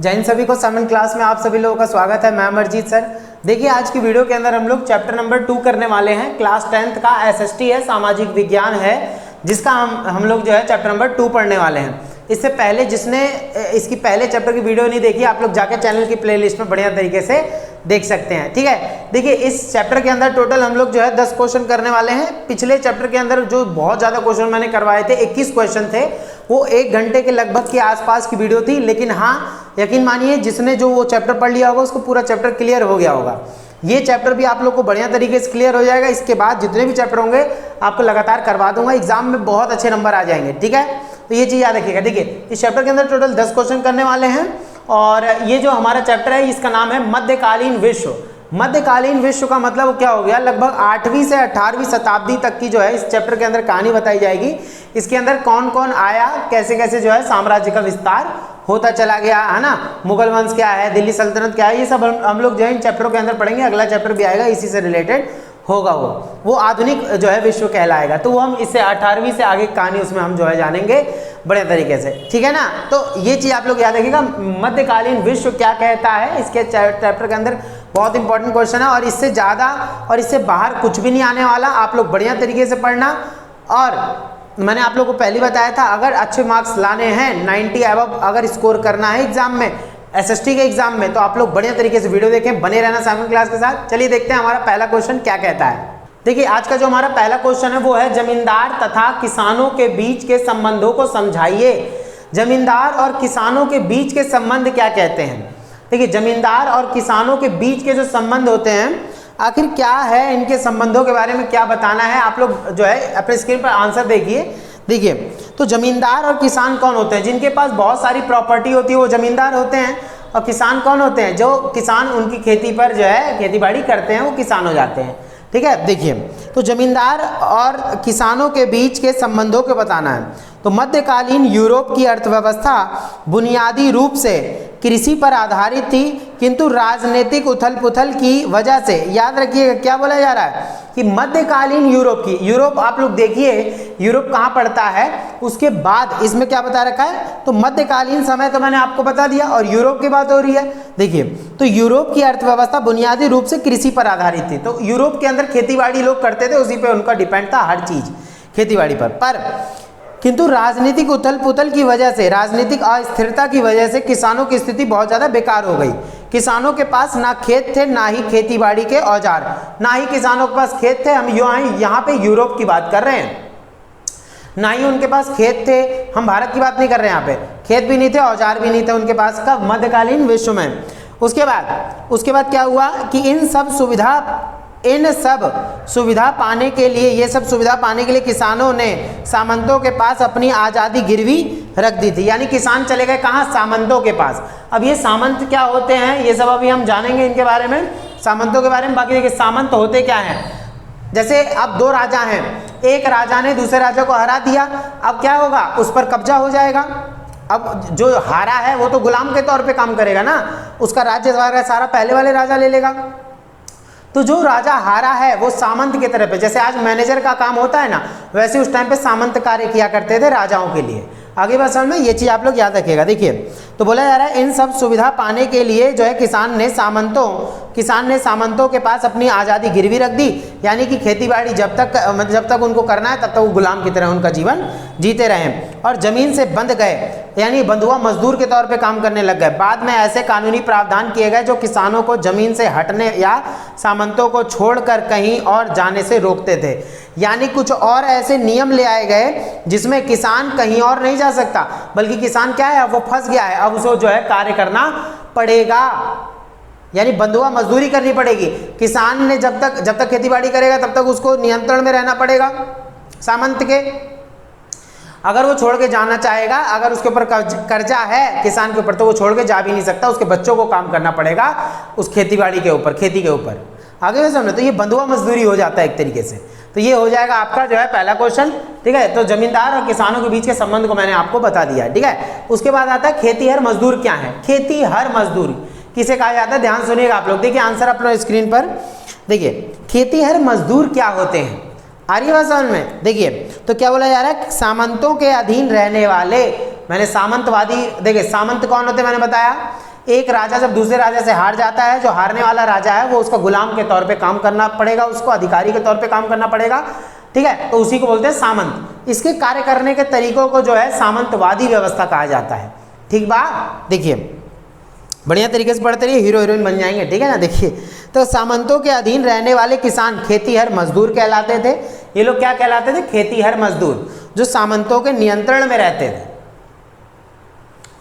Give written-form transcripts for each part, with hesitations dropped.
जय हिंद सभी को। समन क्लास में आप सभी लोगों का स्वागत है। मैं अमरजीत सर। देखिए आज की वीडियो के अंदर हम लोग चैप्टर नंबर 2 करने वाले हैं। क्लास 10th का एसएसटी है, सामाजिक विज्ञान है, जिसका हम लोग जो है चैप्टर नंबर 2 पढ़ने वाले हैं। इससे पहले जिसने इसकी पहले चैप्टर की वीडियो नहीं देखी, आप लोग जाके चैनल की प्लेलिस्ट में बढ़िया तरीके से देख सकते हैं। ठीक है, देखिए इस चैप्टर के अंदर टोटल हम लोग जो है 10 क्वेश्चन करने वाले हैं। पिछले चैप्टर के अंदर जो बहुत ज़्यादा क्वेश्चन मैंने करवाए थे, 21 क्वेश्चन थे, वो 1 घंटे के लगभग के आसपास की वीडियो थी। लेकिन हाँ, यकीन मानिए जिसने जो वो चैप्टर पढ़ लिया होगा उसको पूरा चैप्टर क्लियर हो गया होगा। ये चैप्टर भी आप लोग को बढ़िया तरीके से क्लियर हो जाएगा। इसके बाद जितने भी चैप्टर होंगे आपको लगातार करवा दूंगा, एग्जाम में बहुत अच्छे नंबर आ जाएंगे। ठीक है, तो ये चीज़ याद रखिएगा। देखिए इस चैप्टर के अंदर टोटल 10 क्वेश्चन करने वाले हैं और ये जो हमारा चैप्टर है इसका नाम है मध्यकालीन विश्व। मध्यकालीन विश्व का मतलब क्या हो गया, लगभग 8वीं से 18वीं शताब्दी तक की जो है इस चैप्टर के अंदर कहानी बताई जाएगी। इसके अंदर कौन कौन आया, कैसे कैसे जो है साम्राज्य का विस्तार होता चला गया, है ना, मुगल वंश क्या है, दिल्ली सल्तनत क्या है, ये सब हम लोग जो है इन चैप्टरों के अंदर पढ़ेंगे। अगला चैप्टर भी आएगा इसी से रिलेटेड होगा, वो आधुनिक जो है विश्व कहलाएगा। तो वो हम इससे 18वीं से आगे कहानी उसमें हम जो है जानेंगे बड़े तरीके से। ठीक है ना, तो ये चीज़ आप लोग याद रखिएगा, मध्यकालीन विश्व क्या कहता है। इसके चैप्टर के अंदर बहुत इंपॉर्टेंट क्वेश्चन है और इससे ज़्यादा और इससे बाहर कुछ भी नहीं आने वाला। आप लोग बढ़िया तरीके से पढ़ना। और मैंने आप लोग को पहले बताया था, अगर अच्छे मार्क्स लाने हैं 90 अबव अगर स्कोर करना है एग्जाम में, एसएसटी के एग्जाम में, तो आप लोग बढ़िया तरीके से वीडियो देखें, बने रहना सामने क्लास के साथ। चलिए देखते हैं हमारा पहला क्वेश्चन क्या कहता है। देखिए आज का जो हमारा पहला क्वेश्चन है वो है जमींदार तथा किसानों के बीच के संबंधों को समझाइए। जमींदार और किसानों के बीच के संबंध क्या कहते हैं। देखिए जमींदार और किसानों के बीच के जो संबंध होते हैं, आखिर क्या है, इनके संबंधों के बारे में क्या बताना है, आप लोग जो है अपने स्क्रीन पर आंसर देखिए। देखिए तो जमींदार और किसान कौन होते हैं, जिनके पास बहुत सारी प्रॉपर्टी होती है वो जमींदार होते हैं। और किसान कौन होते हैं, जो किसान उनकी खेती पर जो है खेती बाड़ी करते हैं, वो किसान हो जाते हैं। ठीक है, देखिए तो जमींदार और किसानों के बीच के संबंधों को बताना है। तो मध्यकालीन यूरोप की अर्थव्यवस्था बुनियादी रूप से कृषि पर आधारित थी, किंतु राजनीतिक उथल पुथल की वजह से, याद रखिएगा क्या बोला जा रहा है कि मध्यकालीन यूरोप की, यूरोप आप लोग देखिए यूरोप कहाँ पड़ता है, उसके बाद इसमें क्या बता रखा है, तो मध्यकालीन समय तो मैंने आपको बता दिया और यूरोप की बात हो रही है। देखिए तो यूरोप की अर्थव्यवस्था बुनियादी रूप से कृषि पर आधारित थी। तो यूरोप के अंदर खेतीबाड़ी लोग करते थे, उसी पे उनका डिपेंड था हर चीज खेतीबाड़ी पर किंतु राजनीतिक उथल पुथल की वजह से, राजनीतिक अस्थिरता की वजह से किसानों की स्थिति बहुत ज़्यादा बेकार हो गई। किसानों के पास ना खेत थे, ना ही खेतीबाड़ी के औजार, ना ही किसानों के पास खेत थे। हम यहाँ पे यूरोप की बात कर रहे हैं, ना ही उनके पास खेत थे। हम भारत की बात नहीं कर रहे हैं, यहाँ पे खेत भी नहीं थे, औजार भी नहीं थे उनके पास, कब, मध्यकालीन विश्व में। उसके बाद क्या हुआ कि इन सब सुविधा पाने के लिए, ये सब सुविधा पाने के लिए किसानों ने सामंतों के पास अपनी आज़ादी गिरवी रख दी थी। यानी किसान चले गए कहाँ, सामंतों के पास। अब ये सामंत क्या होते हैं ये सब अभी हम जानेंगे इनके बारे में, सामंतों के बारे में। बाकी देखिए सामंत होते क्या हैं, जैसे अब 2 राजा हैं, एक राजा ने दूसरे राजा को हरा दिया, अब क्या होगा, उस पर कब्जा हो जाएगा। अब जो हारा है वो तो गुलाम के तौर पे काम करेगा ना, उसका राज्य सारा पहले वाले राजा ले लेगा। तो जो राजा हारा है वो सामंत के तरफ है। जैसे आज मैनेजर का काम होता है ना, वैसे उस टाइम पे सामंत कार्य किया करते थे राजाओं के लिए। आगे बात समझ में, ये चीज़ आप लोग याद रखिएगा। देखिए तो बोला जा रहा है इन सब सुविधा पाने के लिए जो है किसान ने सामंतों के पास अपनी आज़ादी गिरवी रख दी। यानी कि खेतीबाड़ी जब तक उनको करना है तब तक वो गुलाम की तरह उनका जीवन जीते रहें और ज़मीन से बंध गए, यानी बंधुआ मजदूर के तौर पे काम करने लग गए। बाद में ऐसे कानूनी प्रावधान किए गए जो किसानों को जमीन से हटने या सामंतों को छोड़कर कहीं और जाने से रोकते थे। यानी कुछ और ऐसे नियम ले आए गए जिसमें किसान कहीं और नहीं जा सकता, बल्कि किसान क्या है, वो फंस गया है, अब उसको जो है कार्य करना पड़ेगा, यानी बंधुआ मजदूरी करनी पड़ेगी। किसान ने जब तक खेतीबाड़ी करेगा तब तक उसको नियंत्रण में रहना पड़ेगा सामंत के। अगर वो छोड़ के जाना चाहेगा, अगर उसके ऊपर कर्जा है किसान के ऊपर, तो वो छोड़ के जा भी नहीं सकता, उसके बच्चों को काम करना पड़ेगा उस खेतीबाड़ी के ऊपर, खेती के ऊपर। आगे में समझो, तो ये बंधुआ मजदूरी हो जाता है एक तरीके से। तो ये हो जाएगा आपका जो है पहला क्वेश्चन। ठीक है, तो जमींदार और किसानों के बीच के संबंध को मैंने आपको बता दिया। ठीक है, उसके बाद आता है खेतीहर मजदूर क्या है। खेतीहर मजदूर किसे कहा जाता है, ध्यान सुनिएगा आप लोग। देखिए आंसर अपना स्क्रीन पर देखिए, खेतीहर मजदूर क्या होते हैं, आ रही बात समझ में। देखिए तो क्या बोला जा रहा है, सामंतों के अधीन रहने वाले, मैंने सामंतवादी, देखिए सामंत कौन होते हैं मैंने बताया, एक राजा जब दूसरे राजा से हार जाता है, जो हारने वाला राजा है वो उसका गुलाम के तौर पे काम करना पड़ेगा, उसको अधिकारी के तौर पे काम करना पड़ेगा, ठीक है, तो उसी को बोलते हैं सामंत। इसके कार्य करने के तरीकों को जो है सामंतवादी व्यवस्था कहा जाता है। ठीक बात, देखिए बढ़िया तरीके से पढ़ते रहिए, हीरो हीरोइन बन जाएंगे, ठीक है ना। देखिए तो सामंतों के अधीन रहने वाले किसान खेतीहर मजदूर कहलाते थे। ये लोग क्या कहलाते थे? खेतीहर मजदूर, जो सामंतों के नियंत्रण में रहते थे।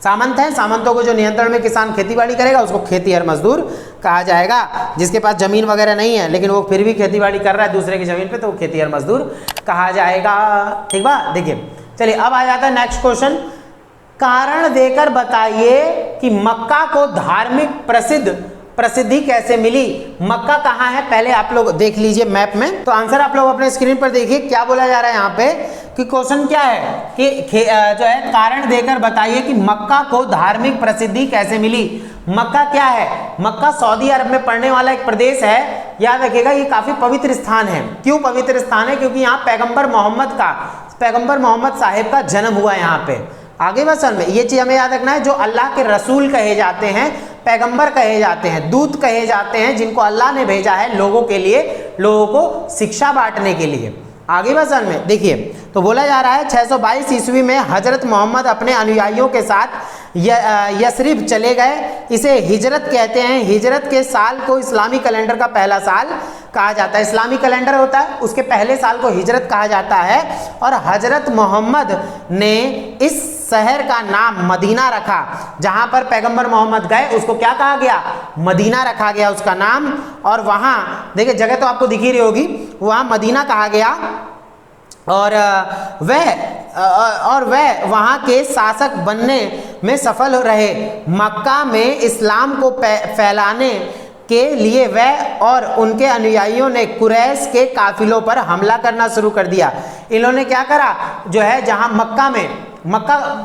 सामंत है, सामंतों को जो नियंत्रण में किसान खेतीबाड़ी करेगा उसको खेतीहर मजदूर कहा जाएगा। जिसके पास जमीन वगैरह नहीं है लेकिन वो फिर भी खेतीबाड़ी कर रहा है दूसरे की जमीन पे, तो वो खेतीहर मजदूर कहा जाएगा। ठीक बा, देखिए चलिए अब आ जाता है नेक्स्ट क्वेश्चन। कारण देकर बताइए कि मक्का को धार्मिक प्रसिद्धि कैसे मिली। मक्का कहाँ है पहले आप लोग देख लीजिए मैप में। तो आंसर आप लोग अपने स्क्रीन पर देखिए, क्या बोला जा रहा है यहाँ पे कि क्वेश्चन क्या है कि जो है कारण देकर बताइए कि मक्का को धार्मिक प्रसिद्धि कैसे मिली। मक्का क्या है? मक्का सऊदी अरब में पड़ने वाला एक प्रदेश है। याद रखिएगा ये काफी पवित्र स्थान है। क्यों पवित्र स्थान है? क्योंकि यहाँ पैगंबर मोहम्मद साहिब का जन्म हुआ यहाँ पे। आगे वसन में ये चीज हमें याद रखना है, जो अल्लाह के रसूल कहे जाते हैं, पैगंबर कहे जाते हैं, दूत कहे जाते हैं, जिनको अल्लाह ने भेजा है लोगों के लिए, लोगों को शिक्षा बांटने के लिए। आगे वसन में देखिए तो बोला जा रहा है 622 ईस्वी में हजरत मोहम्मद अपने अनुयायियों के साथ यसरिब चले गए। इसे हिजरत कहते हैं। हिजरत के साल को इस्लामी कैलेंडर का पहला साल कहा जाता है। इस्लामी कैलेंडर होता है उसके पहले साल को हिजरत कहा जाता है। और हजरत मोहम्मद ने इस शहर का नाम मदीना रखा। जहां पर पैगंबर मोहम्मद गए उसको क्या कहा गया? मदीना रखा गया उसका नाम। और वहां देखिए जगह तो आपको दिख ही रही होगी, वहां मदीना कहा गया। और वह वहां के शासक बनने में सफल रहे। मक्का में इस्लाम को फैलाने के लिए वह और उनके अनुयायियों ने कुरैश के काफिलों पर हमला करना शुरू कर दिया। इन्होंने क्या करा, जो है जहां मक्का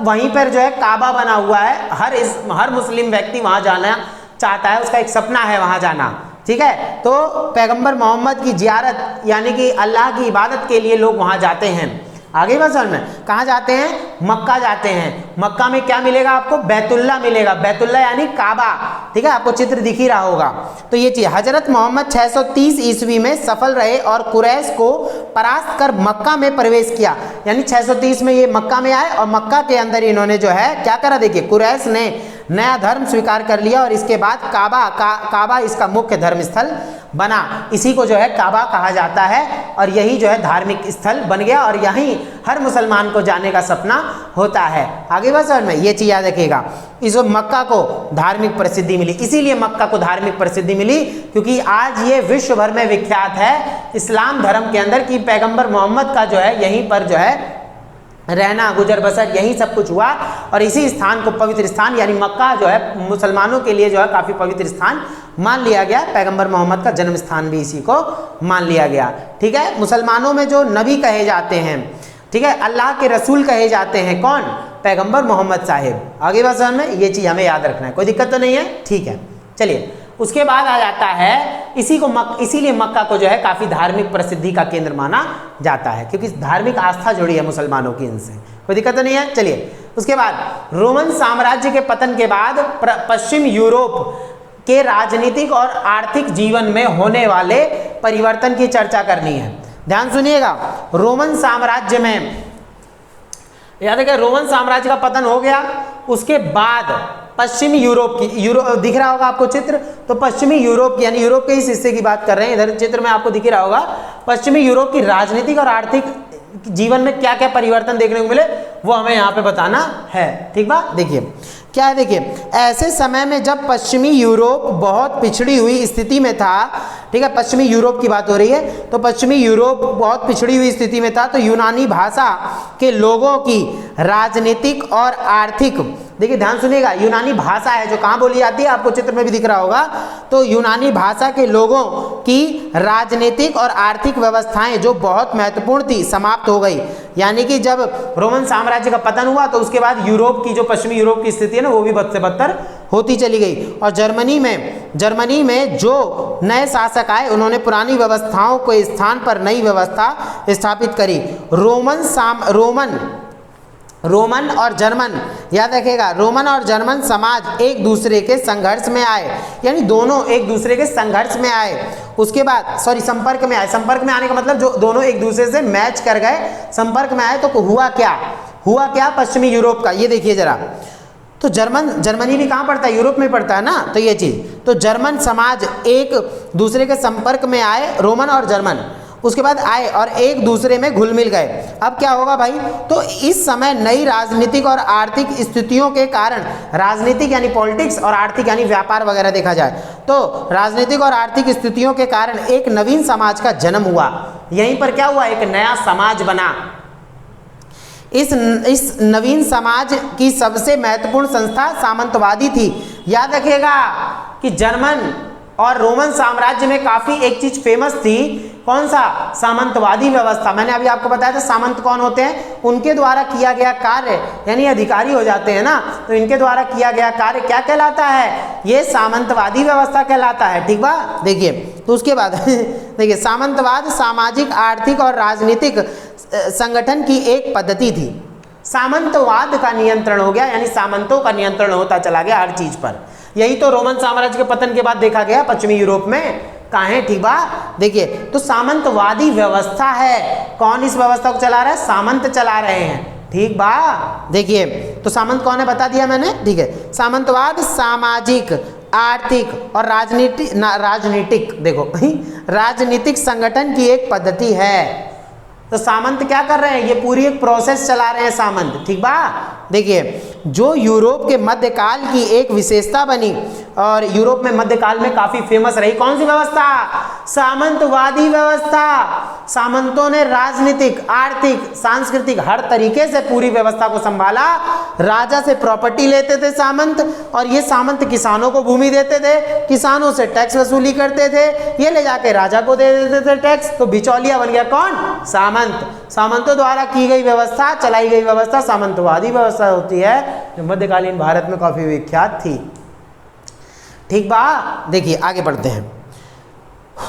वहीं पर जो है काबा बना हुआ है। हर मुस्लिम व्यक्ति वहां जाना चाहता है, उसका एक सपना है वहां जाना। ठीक है, तो पैगंबर मोहम्मद की जियारत यानी कि अल्लाह की इबादत के लिए लोग वहां जाते हैं। आगे बात समझ में, कहाँ जाते हैं? मक्का जाते हैं। मक्का में क्या मिलेगा आपको? बैतुल्ला मिलेगा। बैतुल्ला यानी काबा। ठीक है, आपको चित्र दिख ही रहा होगा। तो ये चीज हजरत मोहम्मद 630 ईस्वी में सफल रहे और कुरैश को परास्त कर मक्का में प्रवेश किया। यानी 630 में ये मक्का में आए और मक्का के अंदर इन्होंने जो है क्या करा, देखिए कुरैश ने नया धर्म स्वीकार कर लिया और इसके बाद काबा इसका मुख्य धर्म स्थल बना। इसी को जो है काबा कहा जाता है और यही जो है धार्मिक स्थल बन गया और यहीं हर मुसलमान को जाने का सपना होता है। आगे बस में ये चीज याद रखिएगा, इस मक्का को धार्मिक प्रसिद्धि मिली। इसीलिए मक्का को धार्मिक प्रसिद्धि मिली क्योंकि आज ये विश्व भर में विख्यात है इस्लाम धर्म के अंदर कि पैगंबर मोहम्मद का जो है यहीं पर जो है रहना, गुजर बसर, यही सब कुछ हुआ। और इसी स्थान को पवित्र स्थान यानी मक्का जो है मुसलमानों के लिए जो है काफ़ी पवित्र स्थान मान लिया गया। पैगंबर मोहम्मद का जन्म स्थान भी इसी को मान लिया गया। ठीक है, मुसलमानों में जो नबी कहे जाते हैं, ठीक है, अल्लाह के रसूल कहे जाते हैं, कौन? पैगंबर मोहम्मद साहिब। आगे बात समझ में, ये चीज़ हमें याद रखना है, कोई दिक्कत तो नहीं है। ठीक है, चलिए उसके बाद आ जाता है इसीलिए मक्का को जो है काफ़ी धार्मिक प्रसिद्धि का केंद्र माना जाता है क्योंकि धार्मिक आस्था जुड़ी है मुसलमानों की इनसे, कोई दिक्कत तो नहीं है। चलिए उसके बाद रोमन साम्राज्य के पतन के बाद पश्चिम यूरोप के राजनीतिक और आर्थिक जीवन में होने वाले परिवर्तन की चर्चा करनी है। ध्यान सुनिएगा, रोमन साम्राज्य में याद है रोमन साम्राज्य का पतन हो गया, उसके बाद पश्चिमी यूरोप दिख रहा होगा आपको चित्र, तो पश्चिमी यूरोप यानी यूरोप के इस हिस्से की बात कर रहे हैं। इधर चित्र में आपको दिख रहा होगा पश्चिमी यूरोप की राजनीतिक और आर्थिक जीवन में क्या क्या परिवर्तन देखने को मिले वो हमें यहाँ पे बताना है। ठीक बात, देखिए क्या है, देखिए ऐसे समय में जब पश्चिमी यूरोप बहुत पिछड़ी हुई स्थिति में था, ठीक है, पश्चिमी यूरोप की बात हो रही है, तो पश्चिमी यूरोप बहुत पिछड़ी हुई स्थिति में था, तो यूनानी भाषा के लोगों की राजनीतिक और आर्थिक, देखिए ध्यान सुनिएगा, यूनानी भाषा है जो कहाँ बोली जाती है, आपको चित्र में भी दिख रहा होगा, तो यूनानी भाषा के लोगों की राजनीतिक और आर्थिक व्यवस्थाएं जो बहुत महत्वपूर्ण थी समाप्त हो गई। यानी कि जब रोमन साम्राज्य का पतन हुआ तो उसके बाद यूरोप की जो पश्चिमी यूरोप की स्थिति है ना वो भी बद से बदतर होती चली गई। और जर्मनी में जो नए शासक आए उन्होंने पुरानी व्यवस्थाओं के स्थान पर नई व्यवस्था स्थापित करी। रोमन और जर्मन, याद रखिएगा, रोमन और जर्मन समाज एक दूसरे के संघर्ष में आए, यानी दोनों एक दूसरे के संघर्ष में आए। उसके बाद संपर्क में आए। संपर्क में आने का मतलब जो दोनों एक दूसरे से मैच कर गए, संपर्क में आए। तो हुआ क्या पश्चिमी यूरोप का, ये देखिए जरा। तो जर्मनी भी कहाँ पड़ता है, यूरोप में पड़ता है ना, तो ये चीज़, तो जर्मन समाज एक दूसरे के संपर्क में आए, रोमन और जर्मन, उसके बाद आए और एक दूसरे में घुल मिल गए। अब क्या होगा भाई, तो इस समय नई राजनीतिक और आर्थिक स्थितियों के कारण, राजनीतिक यानी पॉलिटिक्स और आर्थिक यानी व्यापार वगैरह देखा जाए, तो राजनीतिक और आर्थिक स्थितियों के कारण एक नवीन समाज का जन्म हुआ। यहीं पर क्या हुआ, एक नया समाज बना। इस नवीन समाज की सबसे महत्वपूर्ण संस्था सामंतवादी थी। याद रखिएगा कि जर्मन और रोमन साम्राज्य में काफी एक चीज फेमस थी, कौन सा, सामंतवादी व्यवस्था। मैंने अभी आपको बताया था सामंत कौन होते हैं, उनके द्वारा किया गया कार्य, यानी अधिकारी हो जाते हैं ना, तो इनके द्वारा किया गया कार्य क्या कहलाता है, ये सामंतवादी व्यवस्था कहलाता है। ठीक बा, देखिए, तो उसके बाद देखिए, सामंतवाद सामाजिक, आर्थिक और राजनीतिक संगठन की एक पद्धति थी। सामंतवाद का नियंत्रण हो गया, यानी सामंतों का नियंत्रण होता चला गया हर चीज पर। यही तो रोमन साम्राज्य के पतन के बाद देखा गया पश्चिमी यूरोप में, कहाँ है, ठीक बा, देखिए, तो सामंतवादी व्यवस्था है। कौन इस व्यवस्था को चला रहा है, सामंत चला रहे हैं। ठीक बा, देखिए, तो सामंत कौन है बता दिया मैंने, ठीक है। सामंतवाद सामाजिक, आर्थिक और राजनीतिक देखो राजनीतिक संगठन की एक पद्धति है। तो सामंत क्या कर रहे हैं, ये पूरी एक प्रोसेस चला रहे हैं सामंत। ठीक बा, देखिए, जो यूरोप के मध्यकाल की एक विशेषता बनी और यूरोप में मध्यकाल में काफी फेमस रही, कौन सी व्यवस्था, सामंतवादी व्यवस्था। सामंतों ने राजनीतिक, आर्थिक, सांस्कृतिक हर तरीके से पूरी व्यवस्था को संभाला। राजा से प्रॉपर्टी लेते थे सामंत, और ये सामंत किसानों को भूमि देते थे, किसानों से टैक्स वसूली करते थे, ये ले जाके राजा को दे देते थे टैक्स। तो बिचौलिया बन गया कौन, सामंत। सामंतों द्वारा की गई व्यवस्था, चलाई गई व्यवस्था सामंतवादी व्यवस्था होती है, जो मध्यकालीन भारत में काफी विख्यात थी। ठीक बा, देखिए आगे बढ़ते हैं।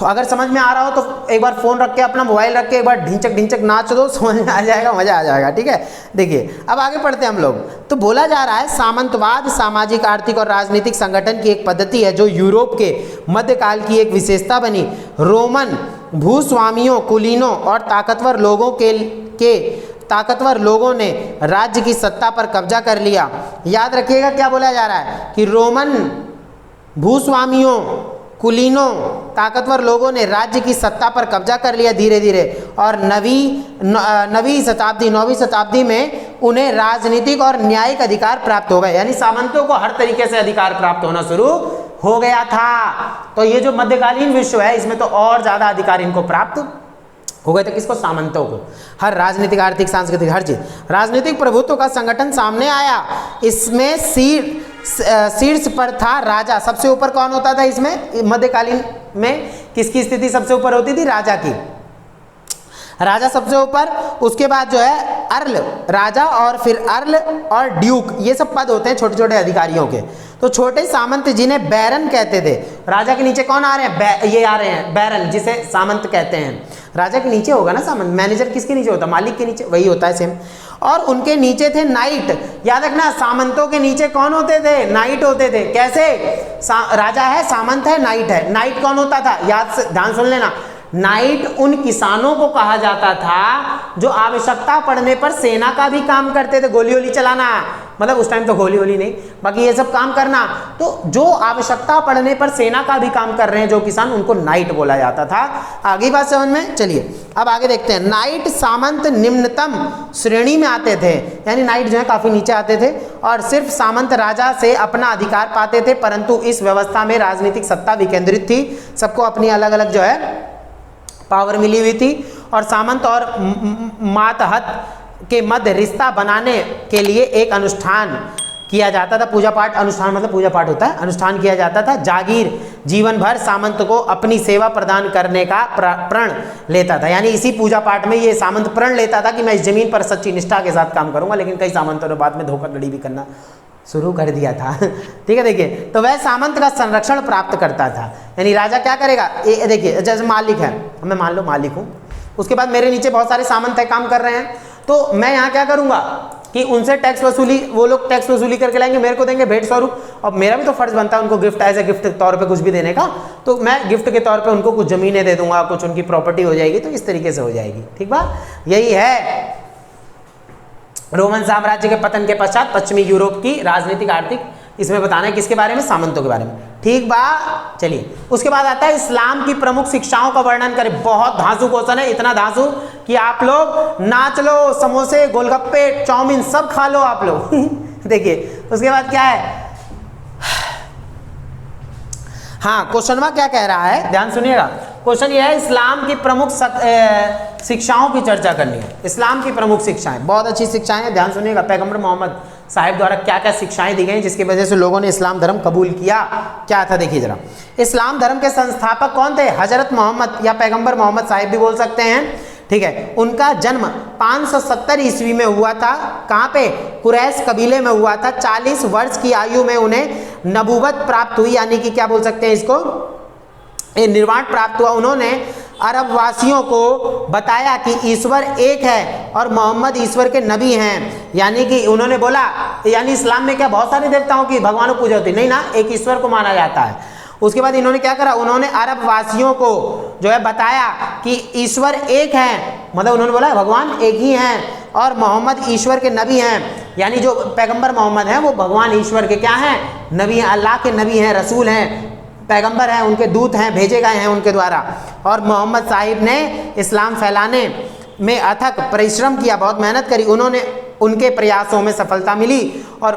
अगर समझ में आ रहा हो तो एक बार फोन रख के, अपना मोबाइल रख के एक बार ढिंचक ढिंचक नाच दो, समझ में आ जाएगा, मजा आ जाएगा। ठीक है, देखिए अब आगे बढ़ते हैं हम लोग। तो बोला जा रहा है सामंतवाद सामाजिक, आर्थिक और राजनीतिक संगठन की एक पद्धति है जो यूरोप के मध्यकाल की एक विशेषता बनी। रोमन भूस्वामियों, कुलीनों और ताकतवर लोगों ने राज्य की सत्ता पर कब्जा कर लिया। याद रखिएगा क्या बोला जा रहा है कि रोमन भूस्वामियों, कुलीनों, ताकतवर लोगों ने राज्य की सत्ता पर कब्जा कर लिया धीरे धीरे, और 9वीं शताब्दी में उन्हें राजनीतिक और न्यायिक अधिकार प्राप्त हो गए, यानी सामंतों को हर तरीके से अधिकार प्राप्त होना शुरू हो गया था। तो ये जो मध्यकालीन विश्व है, इसमें तो और ज्यादा अधिकार इनको प्राप्त हो गए थे। किसको, सामंतों को, हर राजनीतिक, आर्थिक, सांस्कृतिक हर चीज। राजनीतिक प्रभुत्व का संगठन सामने आया। इसमें शीर्ष पर था राजा। सबसे ऊपर कौन होता था इसमें, मध्यकालीन में किसकी स्थिति सबसे ऊपर होती थी, राजा की, राजा सबसे ऊपर। उसके बाद जो है अर्ल, राजा, और फिर अर्ल और ड्यूक, ये सब पद होते हैं छोटे छोटे अधिकारियों के। तो छोटे सामंत जिन्हें बैरन कहते थे, राजा के नीचे कौन आ रहे हैं, ये आ रहे हैं बैरन, जिसे सामंत कहते हैं। राजा के नीचे होगा ना सामंत, मैनेजर किसके नीचे होता है, मालिक के नीचे, वही होता है सेम। और उनके नीचे थे नाइट। याद रखना, सामंतों के नीचे कौन होते थे, नाइट होते थे। कैसे, राजा है, सामंत है, नाइट है। नाइट कौन होता था, याद से ध्यान सुन लेना, नाइट उन किसानों को कहा जाता था जो आवश्यकता पड़ने पर सेना का भी काम करते थे, गोली वोली चलाना, मतलब उस टाइम तो गोली वोली नहीं, बाकी ये सब काम करना। तो जो आवश्यकता पड़ने पर सेना का भी काम कर रहे हैं जो किसान, उनको नाइट बोला जाता था। आगे बात समझ में, चलिए अब आगे देखते हैं। नाइट सामंत निम्नतम श्रेणी में आते थे, यानी नाइट जो है काफी नीचे आते थे, और सिर्फ सामंत राजा से अपना अधिकार पाते थे। परंतु इस व्यवस्था में राजनीतिक सत्ता विकेंद्रित थी, सबको अपनी अलग अलग जो है पावर मिली हुई थी, और सामंत और मातहत के मध्य रिश्ता बनाने के लिए एक अनुष्ठान किया जाता था। पूजा पाठ, अनुष्ठान मतलब पूजा पाठ होता है, अनुष्ठान किया जाता था। जागीर जीवन भर सामंत को अपनी सेवा प्रदान करने का प्रण लेता था, यानी इसी पूजा पाठ में ये सामंत प्रण लेता था कि मैं इस जमीन पर सच्ची निष्ठा के साथ काम करूंगा। लेकिन कई सामंतों ने बाद में धोखाधड़ी भी करना शुरू कर दिया था। ठीक है, देखिए, तो वह सामंत का संरक्षण प्राप्त करता था, यानी राजा क्या करेगा, देखिए जैसे मालिक है, मैं मान लो मालिक हूँ, उसके बाद मेरे नीचे बहुत सारे सामंत है, काम कर रहे हैं, तो मैं यहाँ क्या करूँगा कि उनसे टैक्स वसूली, वो लोग टैक्स वसूली करके लाएंगे, मेरे को देंगे भेंट स्वरूप, और मेरा भी तो फर्ज बनता है उनको गिफ्ट, एज ए गिफ्ट के तौर पे कुछ भी देने का, तो मैं गिफ्ट के तौर पे उनको कुछ जमीनें दे दूंगा, कुछ उनकी प्रॉपर्टी हो जाएगी, तो इस तरीके से हो जाएगी। ठीक बा, यही है रोमन साम्राज्य के पतन के पश्चात पश्चिमी यूरोप की राजनीतिक आर्थिक, इसमें बताना है किसके बारे में, सामंतों के बारे में। ठीक बा, चलिए उसके बाद आता है इस्लाम की प्रमुख शिक्षाओं का वर्णन करें। बहुत धांसू क्वेश्चन है, इतना धांसू कि आप लोग नाच लो, समोसे गोलगप्पे चाउमीन सब खा लो आप लोग। देखिए उसके बाद क्या है, हाँ क्वेश्चन में क्या कह रहा है, ध्यान सुनिएगा। क्वेश्चन ये है इस्लाम की प्रमुख शिक्षाओं की चर्चा करनी है। इस्लाम की प्रमुख शिक्षाएं, बहुत अच्छी शिक्षाएं हैं, ध्यान सुनिएगा। पैगंबर मोहम्मद साहिब द्वारा क्या क्या शिक्षाएं दी गई जिसकी वजह से लोगों ने इस्लाम धर्म कबूल किया, क्या था देखिए जरा। इस्लाम धर्म के संस्थापक कौन थे, हजरत मोहम्मद या पैगंबर मोहम्मद साहिब भी बोल सकते हैं। ठीक है, उनका जन्म 570 ईस्वी में हुआ था। कहाँ पे, कुरैश कबीले में हुआ था। 40 वर्ष की आयु में उन्हें नबूवत प्राप्त हुई, यानी कि क्या बोल सकते हैं इसको, निर्वाण प्राप्त हुआ। उन्होंने अरब वासियों को बताया कि ईश्वर एक है और मोहम्मद ईश्वर के नबी हैं, यानी कि उन्होंने बोला, यानी इस्लाम में क्या बहुत सारे देवताओं की भगवानों की पूजा होती नहीं ना, एक ईश्वर को माना जाता है। उसके बाद इन्होंने क्या करा, उन्होंने अरब वासियों को जो है बताया कि ईश्वर एक है, मतलब उन्होंने बोला भगवान एक ही हैं और मोहम्मद ईश्वर के नबी हैं, यानी जो पैगंबर मोहम्मद हैं वो भगवान ईश्वर के क्या हैं, नबी हैं, अल्लाह के नबी हैं, रसूल हैं, पैगंबर हैं, उनके दूत हैं, भेजे गए हैं उनके द्वारा। और मोहम्मद साहिब ने इस्लाम फैलाने में अथक परिश्रम किया, बहुत मेहनत करी उन्होंने, उनके प्रयासों में सफलता मिली और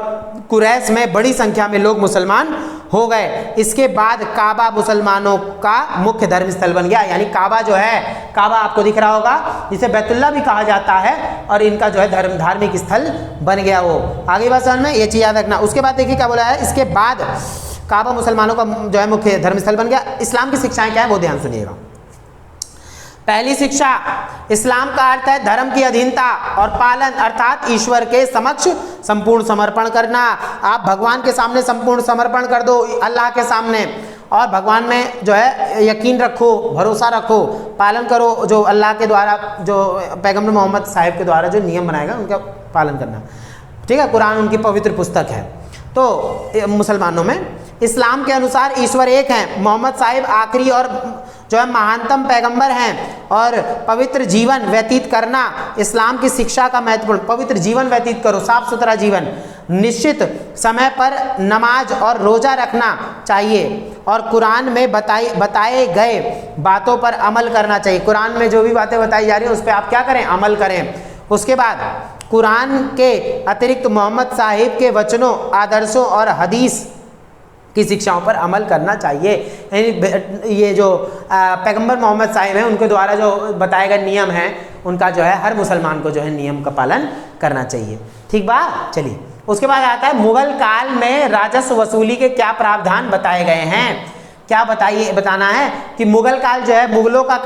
कुरैश में बड़ी संख्या में लोग मुसलमान हो गए। इसके बाद काबा मुसलमानों का मुख्य धर्म स्थल बन गया, यानी काबा जो है, काबा आपको दिख रहा होगा, जिसे बैतुल्ला भी कहा जाता है, और इनका जो है धार्मिक स्थल बन गया वो। आगे बात समझ में, ये चीज़ याद रखना। उसके बाद देखिए क्या बोला है, इसके बाद काबा मुसलमानों का जो है मुख्य धर्म स्थल बन गया। इस्लाम की शिक्षाएं क्या है वो ध्यान सुनिएगा। पहली शिक्षा, इस्लाम का अर्थ है धर्म की अधीनता और पालन, अर्थात ईश्वर के समक्ष संपूर्ण समर्पण करना। आप भगवान के सामने संपूर्ण समर्पण कर दो, अल्लाह के सामने, और भगवान में जो है यकीन रखो, भरोसा रखो, पालन करो, जो अल्लाह के द्वारा, जो पैगंबर मोहम्मद साहिब के द्वारा जो नियम बनाएगा उनका पालन करना। ठीक है, कुरान उनकी पवित्र पुस्तक है। तो मुसलमानों में इस्लाम के अनुसार ईश्वर एक हैं, मोहम्मद साहिब आखिरी और जो है महानतम पैगंबर हैं, और पवित्र जीवन व्यतीत करना इस्लाम की शिक्षा का महत्वपूर्ण। पवित्र जीवन व्यतीत करो, साफ सुथरा जीवन, निश्चित समय पर नमाज और रोज़ा रखना चाहिए, और कुरान में बताए गए बातों पर अमल करना चाहिए। कुरान में जो भी बातें बताई जा रही हैं उस पर आप क्या करें, अमल करें। उसके बाद कुरान के अतिरिक्त मोहम्मद साहिब के वचनों, आदर्शों और हदीस की शिक्षाओं पर अमल करना चाहिए। ये जो पैगंबर मोहम्मद साहिब हैं उनके द्वारा जो बताए गए नियम हैं उनका जो है हर मुसलमान को जो है नियम का पालन करना चाहिए। ठीक बा, चलिए उसके बाद आता है मुगल काल में राजस्व वसूली के क्या प्रावधान बताए गए हैं। क्या बताना है कि मुगल काल जो है, मुगलों का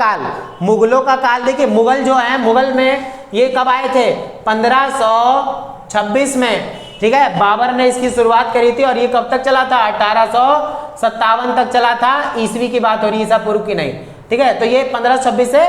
काल देखिए, मुगल जो है, मुगल में ये कब आए थे, 1526 में। ठीक है, बाबर ने इसकी शुरुआत करी थी और ये कब तक चला था, 1857 तक चला था। ईस्वी की बात हो रही है, ईसा पूर्व की नहीं। ठीक है, तो ये 1526 से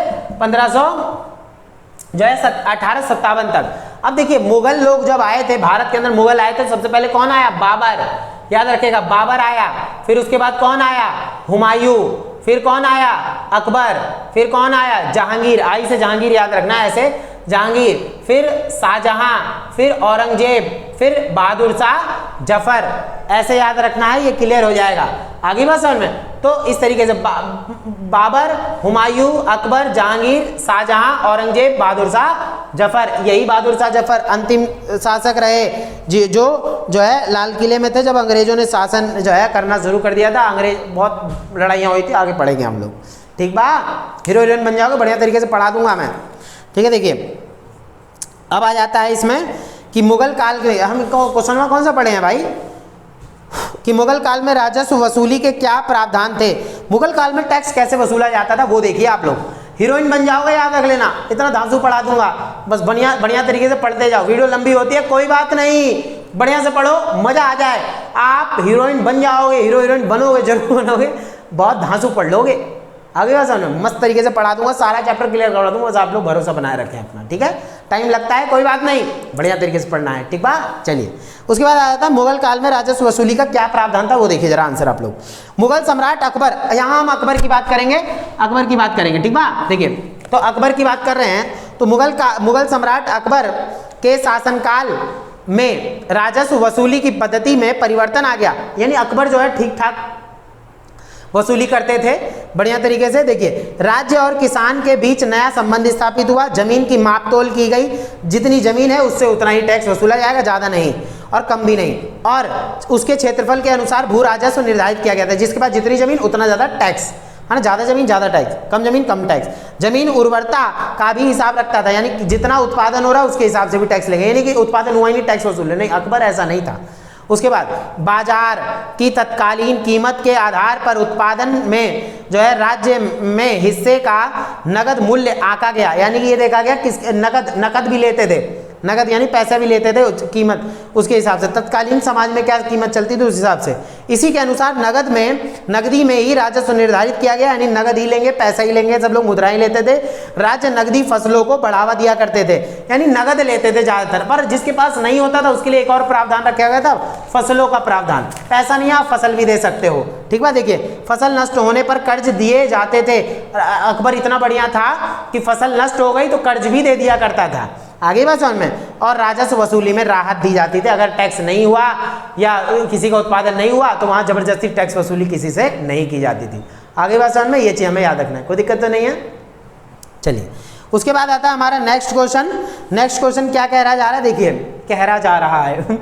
1857 तक। अब देखिए मुगल लोग जब आए थे भारत के अंदर, मुगल आए थे, सबसे पहले कौन आया, बाबर, याद रखेगा, बाबर आया। फिर उसके बाद कौन आया, हुमायूं। फिर कौन आया, अकबर। फिर कौन आया, जहांगीर, आई से जहांगीर याद रखना, ऐसे जहांगीर। फिर शाहजहां, फिर औरंगजेब, फिर बहादुर शाह जफर, ऐसे याद रखना है, ये क्लियर हो जाएगा। आगे बात समझ में। तो इस तरीके से बाबर, हुमायूं, अकबर, जहांगीर, शाहजहां, औरंगजेब, बहादुर शाह जफर, यही बहादुर शाह जफर अंतिम शासक रहे जो है लाल किले में थे जब अंग्रेजों ने शासन जो है करना शुरू कर दिया था। अंग्रेज, बहुत लड़ाइयाँ हुई थी, आगे पढ़ेंगे हम लोग। ठीक बा, हीरो हीरोइन बन जाओगे, बढ़िया तरीके से पढ़ा दूंगा मैं। ठीक है, देखिए अब आ जाता है इसमें कि मुगल काल के, हम क्वेश्चन में कौन सा पढ़े हैं भाई, कि मुगल काल में राजस्व वसूली के क्या प्रावधान थे। मुगल काल में टैक्स कैसे वसूला जाता था वो देखिए आप लोग। हीरोइन बन जाओगे, याद रख लेना, इतना धांसू पढ़ा दूंगा, बस बढ़िया तरीके से पढ़ते जाओ। वीडियो लंबी होती है, कोई बात नहीं, बढ़िया से पढ़ो, मजा आ जाए। आप हीरोइन बन जाओगे, हीरोइन बनोगे, जरूर बनोगे, बहुत धांसू पढ़ लोगे। आगे बात समझो, मस्त तरीके से पढ़ा दूंगा, सारा चैप्टर क्लियर करवा दूंगा, बस आप लोग भरोसा बनाए रखें अपना। ठीक है, टाइम लगता है, कोई बात नहीं, बढ़िया तरीके से पढ़ना है, ठीक बा। चलिए उसके बाद आया था मुगल काल में राजस्व वसूली का क्या प्रावधान था, वो देखिए जरा आंसर आप लोग। मुगल सम्राट अकबर, यहाँ हम अकबर की बात करेंगे, अकबर की बात करेंगे, ठीक बा। देखिए तो अकबर की बात कर रहे हैं तो मुगल सम्राट अकबर के शासनकाल में राजस्व वसूली की पद्धति में परिवर्तन आ गया, यानी अकबर जो है ठीक ठाक वसूली करते थे बढ़िया तरीके से। देखिए राज्य और किसान के बीच नया संबंध स्थापित हुआ, जमीन की मापतोल की गई, जितनी जमीन है उससे उतना ही टैक्स वसूला जाएगा, ज़्यादा नहीं और कम भी नहीं, और उसके क्षेत्रफल के अनुसार भू राजस्व निर्धारित किया गया था, जिसके पास जितनी जमीन उतना ज़्यादा टैक्स, है ना, ज़्यादा जमीन ज़्यादा टैक्स, कम जमीन कम टैक्स। जमीन उर्वरता का भी हिसाब रखता था, यानी जितना उत्पादन हो रहा है उसके हिसाब से भी टैक्स लेंगे, यानी कि उत्पादन हुआ ही नहीं टैक्स वसूल नहीं, अकबर ऐसा नहीं था। उसके बाद बाजार की तत्कालीन कीमत के आधार पर उत्पादन में जो है राज्य में हिस्से का नगद मूल्य आंका गया, यानी कि ये देखा गया किस नकद भी लेते थे, नगद यानी पैसा भी लेते थे कीमत उसके हिसाब से, तत्कालीन समाज में क्या कीमत चलती थी उस हिसाब से। इसी के अनुसार नगदी में ही राजस्व निर्धारित किया गया, यानी नगद ही लेंगे, पैसा ही लेंगे, सब लोग मुद्राएं लेते थे। राज्य नगदी फसलों को बढ़ावा दिया करते थे, यानी नगद लेते थे ज़्यादातर, पर जिसके पास नहीं होता था उसके लिए एक और प्रावधान रखा गया था, फसलों का प्रावधान। पैसा नहीं है आप फसल भी दे सकते हो, ठीक बा। देखिए फसल नष्ट होने पर कर्ज दिए जाते थे, अकबर इतना बढ़िया था कि फसल नष्ट हो गई तो कर्ज भी दे दिया करता था, आगे बात समझ में। और राजस्व वसूली में राहत दी जाती थी, अगर टैक्स नहीं हुआ या किसी का उत्पादन नहीं हुआ तो वहाँ जबरदस्ती टैक्स वसूली किसी से नहीं की जाती थी, आगे बात समझ में। ये चीज़ हमें याद रखना है, कोई दिक्कत तो नहीं है। चलिए उसके बाद आता है हमारा नेक्स्ट क्वेश्चन। नेक्स्ट क्वेश्चन क्या कह रहा जा रहा है, देखिए कह रहा जा रहा है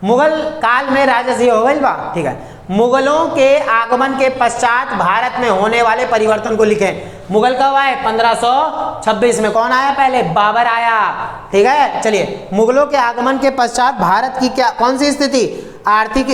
मुगल काल में राजस्व हो गई बा, ठीक है। मुगलों के आगमन के पश्चात भारत में होने वाले परिवर्तन को लिखें। मुगल कब आए? 1526 में। कौन आया पहले? बाबर आया, ठीक है। चलिए मुगलों के आगमन के पश्चात भारत की क्या कौन सी स्थिति, आर्थिक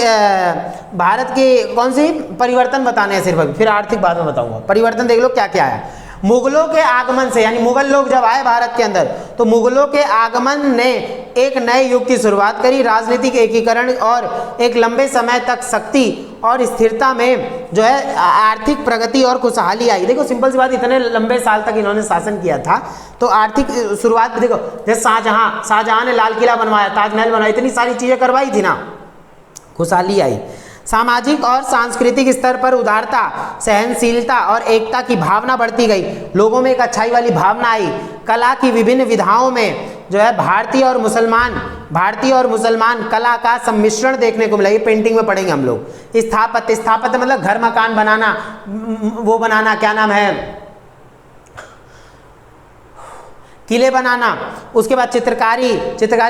भारत की कौन सी परिवर्तन बताने हैं सिर्फ, अभी फिर आर्थिक बाद में बताऊंगा। परिवर्तन देख लो क्या क्या है। मुगलों के आगमन से, यानी मुगल लोग जब आए भारत के अंदर तो मुगलों के आगमन ने एक नए युग की शुरुआत करी। राजनीतिक एकीकरण और एक लंबे समय तक शक्ति और स्थिरता में जो है आर्थिक प्रगति और खुशहाली आई। देखो सिंपल सी बात, इतने लंबे साल तक इन्होंने शासन किया था तो आर्थिक शुरुआत देखो, जैसे शाहजहां ने लाल किला बनवाया, ताजमहल बनवाया, इतनी सारी चीज़ें करवाई थी ना, खुशहाली आई। सामाजिक और सांस्कृतिक स्तर पर उदारता, सहनशीलता और एकता की भावना बढ़ती गई। लोगों में एक अच्छाई वाली भावना आई। कला की विभिन्न विधाओं में जो है भारतीय और मुसलमान कला का सम्मिश्रण देखने को मिला। ये पेंटिंग में पढ़ेंगे हम लोग। स्थापत्य मतलब घर मकान बनाना, वो बनाना, क्या नाम है, किले बनाना। उसके बाद चित्रकारी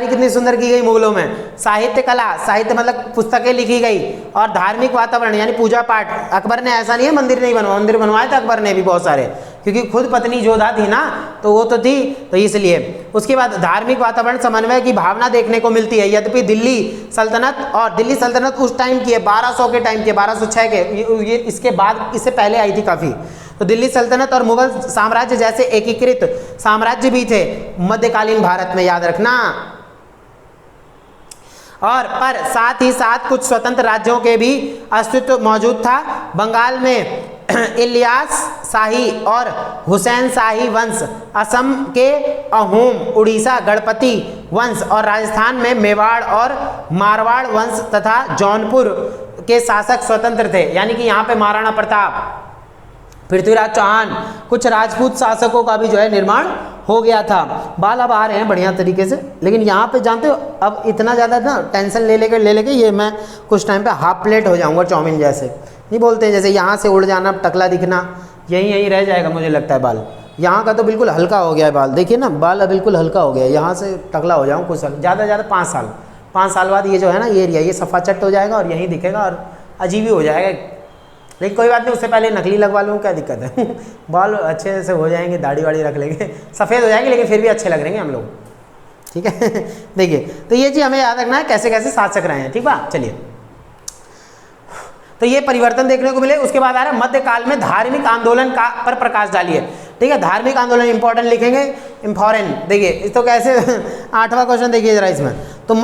कितनी सुंदर की गई मुगलों में। साहित्य मतलब पुस्तकें लिखी गई। और धार्मिक वातावरण यानी पूजा पाठ। अकबर ने ऐसा नहीं है मंदिर नहीं बनवाया, मंदिर बनवाए थे अकबर ने भी बहुत सारे, क्योंकि खुद पत्नी जोधा थी ना, तो वो तो थी, तो इसलिए। उसके बाद धार्मिक वातावरण, समन्वय की भावना देखने को मिलती है। यद्यपि दिल्ली सल्तनत उस टाइम की है, 1200 के टाइम की, 1206 के, ये इसके बाद, इससे पहले आई थी काफ़ी। तो दिल्ली सल्तनत और मुगल साम्राज्य जैसे एकीकृत साम्राज्य भी थे मध्यकालीन भारत में, याद रखना। और पर साथ ही साथ कुछ स्वतंत्र राज्यों के भी अस्तित्व मौजूद था। बंगाल में इलियास शाही और हुसैन शाही वंश, असम के अहोम, उड़ीसा गणपति वंश और राजस्थान में मेवाड़ और मारवाड़ वंश तथा जौनपुर के शासक स्वतंत्र थे। यानी कि यहाँ पे महाराणा प्रताप, पृथ्वीराज चौहान, कुछ राजपूत शासकों का भी जो है निर्माण हो गया था। बाल अब आ रहे हैं बढ़िया तरीके से, लेकिन यहाँ पे जानते हो अब इतना ज़्यादा ना टेंशन ले लेके ये मैं कुछ टाइम पे हाफ प्लेट हो जाऊँगा चाउमीन जैसे, नहीं बोलते हैं जैसे यहाँ से उड़ जाना, टकला दिखना, यहीं रह जाएगा मुझे लगता है बाल। यहाँ का तो बिल्कुल हल्का हो गया है बाल, देखिए ना बाल अब बिल्कुल हल्का हो गया है, यहाँ से टकला हो जाऊँ कुछ ज़्यादा से ज़्यादा 5 साल बाद ये जो है ना ये एरिया ये सफ़ा चट हो जाएगा और यहीं दिखेगा और अजीब ही हो जाएगा। लेकिन कोई बात नहीं, उससे पहले नकली लगवा लूँ, क्या दिक्कत है बाल अच्छे से हो जाएंगे, दाढ़ी वाड़ी रख लेंगे, सफ़ेद हो जाएंगे लेकिन फिर भी अच्छे लग रहेंगे हम लोग, ठीक है देखिए तो ये चीज़ हमें याद रखना है, कैसे कैसे शासक रहे हैं, ठीक बा। चलिए तो ये परिवर्तन देखने को मिले। उसके बाद आ रहा है मध्यकाल में धार्मिक आंदोलन का पर प्रकाश डालिए, ठीक है। धार्मिक आंदोलन इंपॉर्टेंट लिखेंगे, इम्फॉरेंट। देखिए तो कैसे 8वां क्वेश्चन देखिए जरा इसमें। तो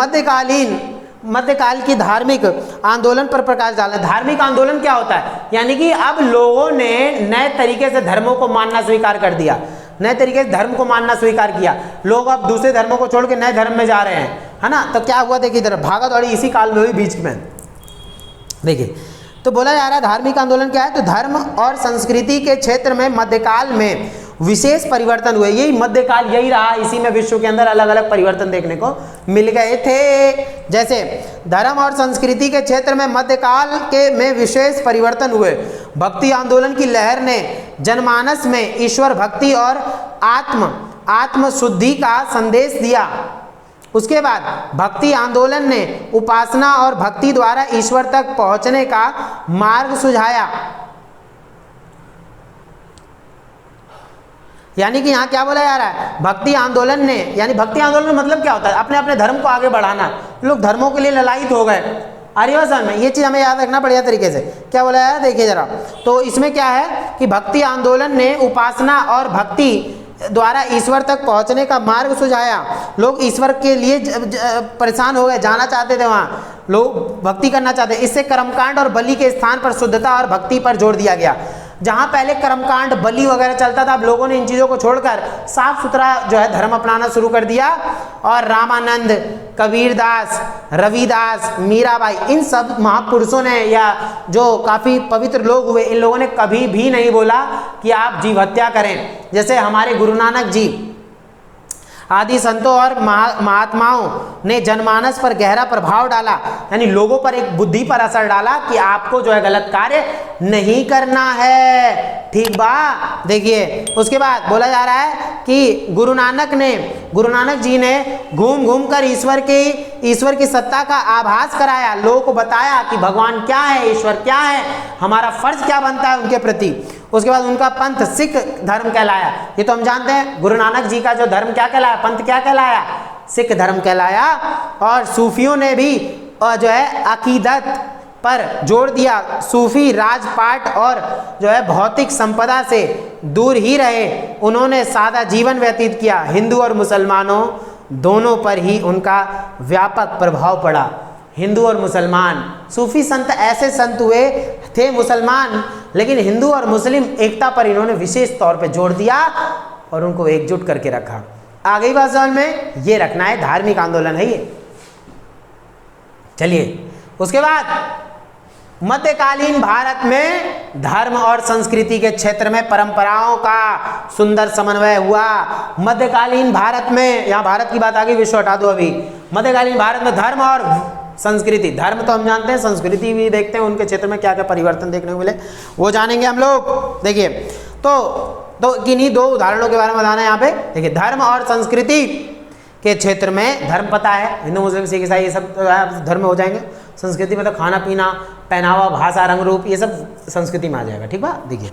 मध्यकाल की धार्मिक आंदोलन पर प्रकाश डालना। धार्मिक आंदोलन क्या होता है? यानी कि अब लोगों ने नए तरीके से धर्मों को मानना स्वीकार कर दिया। नए तरीके से धर्म को मानना स्वीकार किया। लोग अब दूसरे धर्मों को छोड़ के नए धर्म में जा रहे हैं, है ना। तो क्या हुआ देखिए इधर भागा दौड़ी इसी काल में हुई बीच में। देखिए तो बोला जा रहा है धार्मिक आंदोलन क्या है, तो धर्म और संस्कृति के क्षेत्र में मध्यकाल में विशेष परिवर्तन हुए। यही मध्यकाल यही रहा, इसी में विश्व के अंदर अलग अलग परिवर्तन देखने को मिल गए थे। जैसे धर्म और संस्कृति के क्षेत्र में मध्यकाल के में विशेष परिवर्तन हुए। भक्ति आंदोलन की लहर ने जनमानस में ईश्वर भक्ति और आत्म शुद्धि का संदेश दिया। उसके बाद भक्ति आंदोलन ने उपासना और भक्ति द्वारा ईश्वर तक पहुंचने का मार्ग सुझाया। यानी कि यहाँ क्या बोला जा रहा है, भक्ति आंदोलन ने, यानी भक्ति आंदोलन मतलब क्या होता है, अपने अपने धर्म को आगे बढ़ाना। लोग धर्मों के लिए ललायित हो गए। आर्यवासन में ये चीज़ हमें याद रखना बढ़िया तरीके से। क्या बोला जा रहा है देखिए जरा, तो इसमें क्या है कि भक्ति आंदोलन ने उपासना और भक्ति द्वारा ईश्वर तक पहुंचने का मार्ग सुझाया। लोग ईश्वर के लिए परेशान हो गए, जाना चाहते थे वहाँ, लोग भक्ति करना चाहते। इससे कर्मकांड और बलि के स्थान पर शुद्धता और भक्ति पर जोर दिया गया। जहाँ पहले कर्मकांड बलि वगैरह चलता था, अब लोगों ने इन चीज़ों को छोड़कर साफ सुथरा जो है धर्म अपनाना शुरू कर दिया। और रामानंद, कबीरदास, रविदास, मीराबाई, इन सब महापुरुषों ने या जो काफ़ी पवित्र लोग हुए, इन लोगों ने कभी भी नहीं बोला कि आप जीव हत्या करें। जैसे हमारे गुरु नानक जी आदि संतों और महात्माओं ने जनमानस पर गहरा प्रभाव डाला, यानी लोगों पर एक बुद्धि पर असर डाला कि आपको जो है गलत कार्य नहीं करना है। ठीक बा। देखिए उसके बाद बोला जा रहा है कि गुरु नानक जी ने घूम घूम कर ईश्वर की सत्ता का आभास कराया। लोगों को बताया कि भगवान क्या है, ईश्वर क्या है, हमारा फर्ज क्या बनता है उनके प्रति। उसके बाद उनका पंथ सिख धर्म कहलाया। ये तो हम जानते हैं गुरु नानक जी का जो धर्म क्या कहलाया, पंथ क्या कहलाया, सिख धर्म कहलाया। और सूफियों ने भी जो है अकीदत पर जोर दिया। सूफी राजपाट और जो है भौतिक संपदा से दूर ही रहे। उन्होंने सादा जीवन व्यतीत किया। हिंदू और मुसलमानों दोनों पर ही उनका व्यापक प्रभाव पड़ा। हिंदू और मुसलमान, सूफी संत ऐसे संत हुए थे मुसलमान, लेकिन हिंदू और मुस्लिम एकता पर इन्होंने विशेष तौर पे जोर दिया और उनको एकजुट करके रखा। आ गई बात समझ में, ये रखना है, धार्मिक आंदोलन है ये। चलिए उसके बाद मध्यकालीन भारत में धर्म और संस्कृति के क्षेत्र में परंपराओं का सुंदर समन्वय हुआ। मध्यकालीन भारत में, यहाँ भारत की बात आ गई, विश्व हटा दो अभी। मध्यकालीन भारत में धर्म और संस्कृति, धर्म तो हम जानते हैं, संस्कृति भी देखते हैं उनके क्षेत्र में क्या क्या परिवर्तन देखने को मिले, वो जानेंगे हम लोग। देखिए तो किन्हीं दो उदाहरणों के बारे में बताना है यहाँ पे। देखिए धर्म और संस्कृति के क्षेत्र में, धर्म पता है हिंदू मुस्लिम सिख ईसाई ये सब धर्म हो जाएंगे। संस्कृति में तो खाना पीना, पहनावा, भाषा, रंग रूप, ये सब संस्कृति में आ जाएगा। ठीक है। देखिए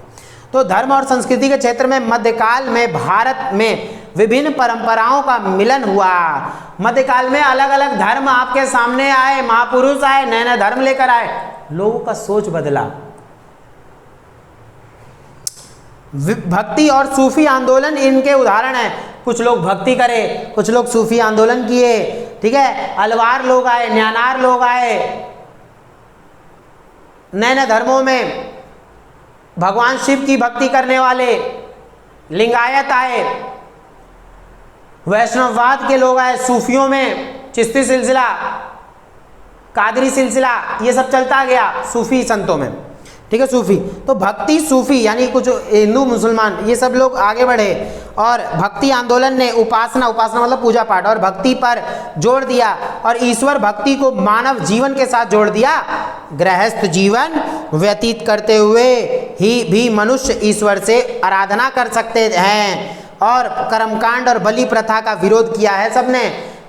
तो धर्म और संस्कृति के क्षेत्र में मध्यकाल में भारत में विभिन्न परंपराओं का मिलन हुआ। मध्यकाल में अलग अलग धर्म आपके सामने आए, महापुरुष आए, नए नए धर्म लेकर आए, लोगों का सोच बदला। भक्ति और सूफी आंदोलन इनके उदाहरण हैं। कुछ लोग भक्ति करे, कुछ लोग सूफी आंदोलन किए। ठीक है। अलवार लोग आए, न्यानार लोग आए, नए नए धर्मों में भगवान शिव की भक्ति करने वाले, लिंगायत आए, वैष्णववाद के लोग आए, सूफियों में चिश्ती सिलसिला, कादरी सिलसिला, ये सब चलता गया सूफी संतों में। ठीक है। सूफी तो भक्ति सूफी यानी कुछ हिंदू मुसलमान ये सब लोग आगे बढ़े और भक्ति आंदोलन ने उपासना मतलब पूजा पाठ और भक्ति पर जोर दिया और ईश्वर भक्ति को मानव जीवन के साथ जोड़ दिया। गृहस्थ जीवन व्यतीत करते हुए ही भी मनुष्य ईश्वर से आराधना कर सकते हैं। और कर्मकांड और बलि प्रथा का विरोध किया है सबने,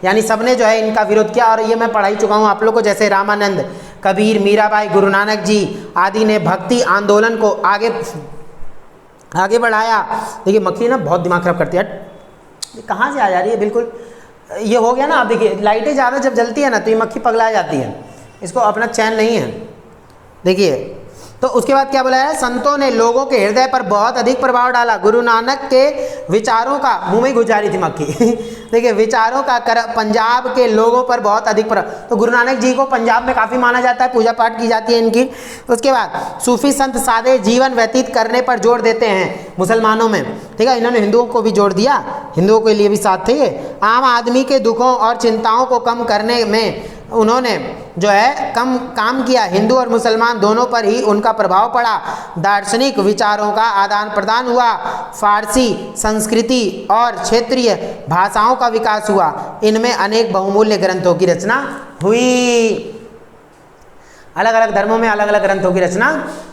यानी सबने जो है इनका विरोध किया। और ये मैं पढ़ा ही चुका हूँ आप लोग को, जैसे रामानंद, कबीर, मीराबाई, गुरु नानक जी आदि ने भक्ति आंदोलन को आगे बढ़ाया। देखिए मक्खी ना बहुत दिमाग खराब करती है, ये कहाँ से आ जा रही है, बिल्कुल ये हो गया ना। आप देखिए लाइटें ज़्यादा जब जलती है ना तो ये मक्खी पगला जाती है, इसको अपना चैन नहीं है। देखिए तो उसके बाद क्या बोला है, संतों ने लोगों के हृदय पर बहुत अधिक प्रभाव डाला। गुरु नानक के विचारों का, मुंह में घुस जा रही थी मक्खी देखिए, विचारों का पंजाब के लोगों पर बहुत अधिक प्रभाव। तो गुरु नानक जी को पंजाब में काफ़ी माना जाता है, पूजा पाठ की जाती है इनकी। उसके बाद सूफी संत सादे जीवन व्यतीत करने पर जोर देते हैं मुसलमानों में, ठीक है। इन्होंने हिंदुओं को भी जोड़ दिया, हिंदुओं के लिए भी साथ थे। आम आदमी के दुखों और चिंताओं को कम करने में उन्होंने जो है कम काम किया। हिंदू और मुसलमान दोनों पर ही उनका प्रभाव पड़ा। दार्शनिक विचारों का आदान प्रदान हुआ। फारसी संस्कृति और क्षेत्रीय भाषाओं का विकास हुआ। इनमें अनेक बहुमूल्य ग्रंथों की रचना हुई। अलग अलग धर्मों में अलग अलग ग्रंथों की रचना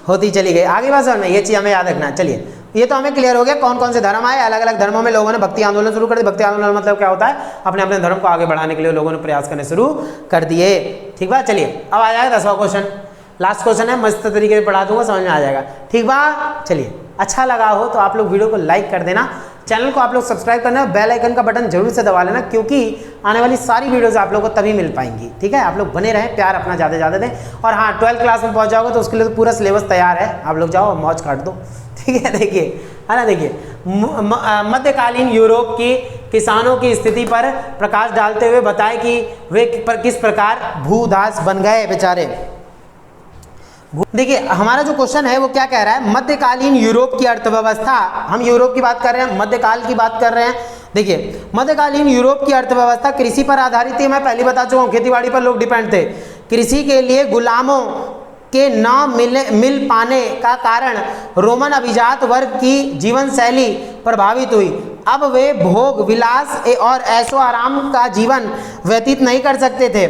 होती चली गई। आगे बात समझ में, ये चीज़ हमें याद रखना है। चलिए, ये तो हमें क्लियर हो गया कौन कौन से धर्म आए। अलग अलग धर्मों में लोगों ने भक्ति आंदोलन शुरू कर दिया। भक्ति आंदोलन मतलब क्या होता है, अपने अपने धर्म को आगे बढ़ाने के लिए लोगों ने प्रयास करने शुरू कर दिए। ठीक बा, चलिए अब आ जाएगा 10वां क्वेश्चन। लास्ट क्वेश्चन है, मस्त तरीके से पढ़ा दूंगा, समझ में आ जाएगा। ठीक बा, चलिए अच्छा लगा हो तो आप लोग वीडियो को लाइक कर देना, चैनल को आप लोग सब्सक्राइब करना, बेल आइकन का बटन जरूर से दबा लेना, क्योंकि आने वाली सारी वीडियोस आप लोगों को तभी मिल पाएंगी। ठीक है, आप लोग बने रहें, प्यार अपना ज़्यादा ज़्यादा दें। और हाँ, 12th क्लास में पहुंच जाओगे तो उसके लिए तो पूरा सिलेबस तैयार है, आप लोग जाओ मौज काट दो। ठीक है, देखिए है ना, देखिए मध्यकालीन यूरोप की किसानों की स्थिति पर प्रकाश डालते हुए बताए कि वे किस प्रकार भूदास बन गए बेचारे। देखिए हमारा जो क्वेश्चन है वो क्या कह रहा है, मध्यकालीन यूरोप की अर्थव्यवस्था, हम यूरोप की बात कर रहे हैं, मध्यकाल की बात कर रहे हैं। देखिए मध्यकालीन यूरोप की अर्थव्यवस्था कृषि पर आधारित थी। मैं पहले बता चुका हूँ, खेतीबाड़ी पर लोग डिपेंड थे। कृषि के लिए गुलामों के न मिल पाने का कारण रोमन अभिजात वर्ग की जीवन शैली प्रभावित हुई। अब वे भोग विलास और ऐशो आराम का जीवन व्यतीत नहीं कर सकते थे।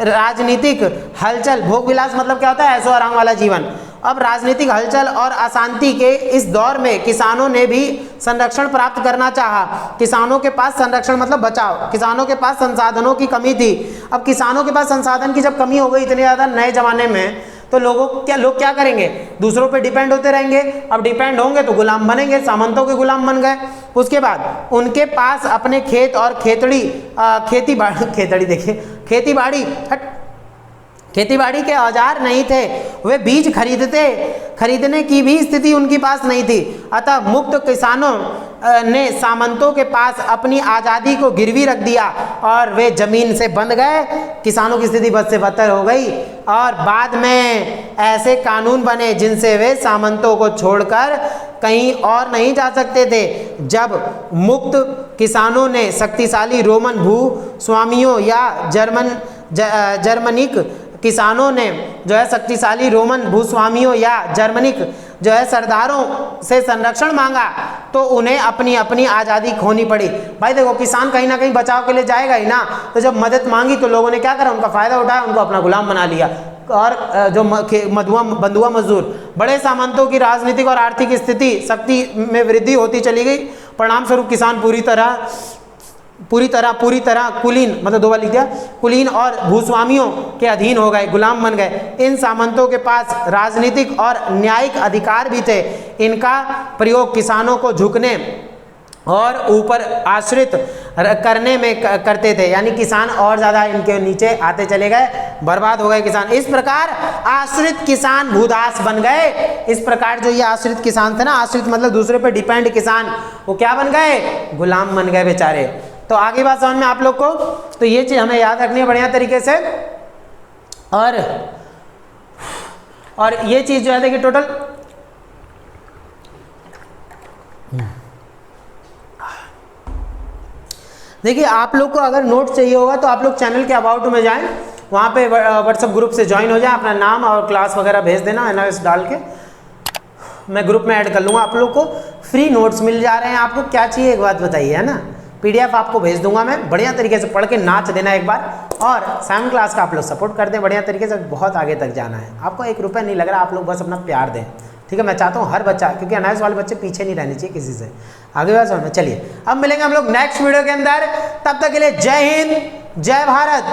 राजनीतिक हलचल, भोग विलास मतलब क्या होता है, ऐशो आराम वाला जीवन। अब राजनीतिक हलचल और अशांति के इस दौर में किसानों ने भी संरक्षण प्राप्त करना चाहा। किसानों के पास संरक्षण मतलब बचाव, किसानों के पास संसाधनों की कमी थी। अब किसानों के पास संसाधन की जब कमी हो गई इतने ज़्यादा नए ज़माने में, तो लोग क्या करेंगे, दूसरों पे डिपेंड होते रहेंगे। अब डिपेंड होंगे तो गुलाम बनेंगे, सामंतों के गुलाम बन गए। उसके बाद उनके पास अपने खेत और खेती बाड़ी के औजार नहीं थे। वे बीज खरीदने की भी स्थिति उनके पास नहीं थी। अतः मुक्त किसानों ने सामंतों के पास अपनी आज़ादी को गिरवी रख दिया और वे जमीन से बंध गए। किसानों की स्थिति बद से बदतर हो गई और बाद में ऐसे कानून बने जिनसे वे सामंतों को छोड़कर कहीं और नहीं जा सकते थे। जब मुक्त किसानों ने शक्तिशाली रोमन भूस्वामियों या जर्मनिक किसानों ने जो है शक्तिशाली रोमन भूस्वामियों या जर्मनिक जो है सरदारों से संरक्षण मांगा, तो उन्हें अपनी अपनी आज़ादी खोनी पड़ी। भाई देखो, किसान कहीं ना कहीं बचाव के लिए जाएगा ही ना, तो जब मदद मांगी तो लोगों ने क्या करा, उनका फ़ायदा उठाया, उनको अपना गुलाम बना लिया। और जो बंधुआ मजदूर, बड़े सामंतों की राजनीतिक और आर्थिक स्थिति शक्ति में वृद्धि होती चली गई। परिणाम स्वरूप किसान पूरी तरह कुलीन, मतलब दो बार लिख दिया, कुलीन और भूस्वामियों के अधीन हो गए, गुलाम बन गए। इन सामंतों के पास राजनीतिक और न्यायिक अधिकार भी थे। इनका प्रयोग किसानों को झुकने और ऊपर आश्रित करने में करते थे, यानी किसान और ज़्यादा इनके नीचे आते चले गए, बर्बाद हो गए किसान। इस प्रकार आश्रित किसान भूदास बन गए। इस प्रकार जो ये आश्रित किसान थे ना, आश्रित मतलब दूसरे पे डिपेंड किसान, वो क्या बन गए, गुलाम बन गए बेचारे। तो आगे बात समझ में आप लोग को, तो ये चीज़ हमें याद रखनी है बढ़िया तरीके से। और ये चीज़ जो है देखिए टोटल देखिए, आप लोग को अगर नोट चाहिए होगा तो आप लोग चैनल के अबाउट में जाएं, वहाँ पे व्हाट्सएप ग्रुप से ज्वाइन हो जाए, अपना नाम और क्लास वगैरह भेज देना एनआईएस डाल के, मैं ग्रुप में ऐड कर लूँगा। आप लोग को फ्री नोट्स मिल जा रहे हैं। आपको क्या चाहिए एक बात बताइए, है ना, PDF आपको भेज दूंगा मैं, बढ़िया तरीके से पढ़ के नाच देना एक बार। और 7 क्लास का आप लोग सपोर्ट कर दें बढ़िया तरीके से, बहुत आगे तक जाना है। आपको 1 रुपया नहीं लग रहा, आप लोग बस अपना प्यार दें, ठीक है। मैं चाहता हूँ हर बच्चा, क्योंकि एनआईएस वाले बच्चे पीछे नहीं रहने चाहिए किसी से। आगे बात समझ में, चलिए अब मिलेंगे हम लोग नेक्स्ट वीडियो के अंदर। तब तक के लिए जय हिंद, जय भारत।